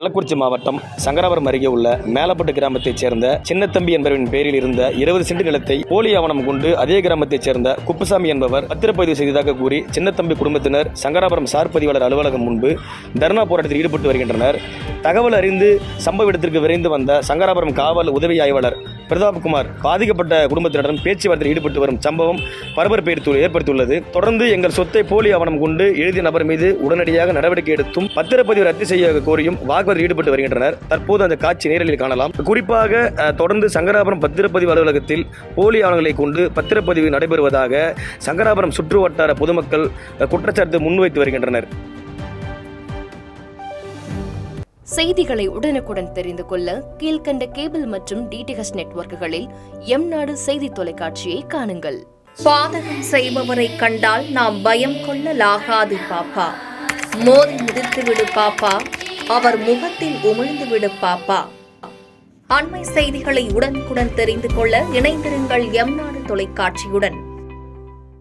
கள்ளக்குறிச்சி மாவட்டம் சங்கராபுரம் அருகே உள்ள மேலப்பட்டு கிராமத்தைச் சேர்ந்த சின்னத்தம்பி என்பவரின் பேரில் இருந்த 20 சென்ட் நிலத்தை போலி ஆவணம் கொண்டு அதே கிராமத்தைச் சேர்ந்த குப்புசாமி என்பவர் பத்திரப்பதிவு செய்ததாக கூறி சின்னத்தம்பி குடும்பத்தினர் சங்கராபுரம் சார் பதிவாளர் அலுவலகம் முன்பு தர்ணா போராட்டத்தில் ஈடுபட்டு வருகின்றனர். தகவல் அறிந்து சம்பவ இடத்திற்கு விரைந்து வந்த சங்கராபுரம் காவல் உதவி ஆய்வாளர் பிரதாப்குமார் பாதிக்கப்பட்ட குடும்பத்தினருடன் பேச்சுவார்த்தையில் ஈடுபட்டு வரும் சம்பவம் பரபரப்பை ஏற்படுத்தியுள்ளது. தொடர்ந்து எங்கள் சொத்தை போலி ஆவணம் கொண்டு எழுதிய நபர் மீது உடனடியாக நடவடிக்கை எடுத்தும் பத்திரப்பதிவு ரத்து செய்ய கோரியும் வாக்குவாதத்தில் ஈடுபட்டு வருகின்றனர். தற்போது அந்த காட்சி நேரலில் காணலாம். குறிப்பாக தொடர்ந்து சங்கராபுரம் பத்திரப்பதிவு அலுவலகத்தில் போலி ஆவணங்களை கொண்டு பத்திரப்பதிவு நடைபெறுவதாக சங்கராபுரம் சுற்று வட்டார பொதுமக்கள் குற்றச்சாட்டு முன்வைத்து வருகின்றனர். செய்திகளை உடனுக்குடன் தெரிந்து கொள்ள கீழ்கண்ட கேபிள் மற்றும் டிடிஎச் நெட்வொர்க்குகளில் எம்நாடு செய்தி தொலைக்காட்சியை காணுங்கள். பாதகம் செய்பவரை கண்டால் நாம் பயம் கொள்ளலாகாது பாப்பா. மோதி மிதித்துவிடு பாப்பா, அவர் முகத்தில் உமிழ்ந்துவிடு பாப்பா. அண்மை செய்திகளை உடனுக்குடன் தெரிந்து கொள்ள இணைந்திருங்கள் எம்நாடு தொலைக்காட்சியுடன்.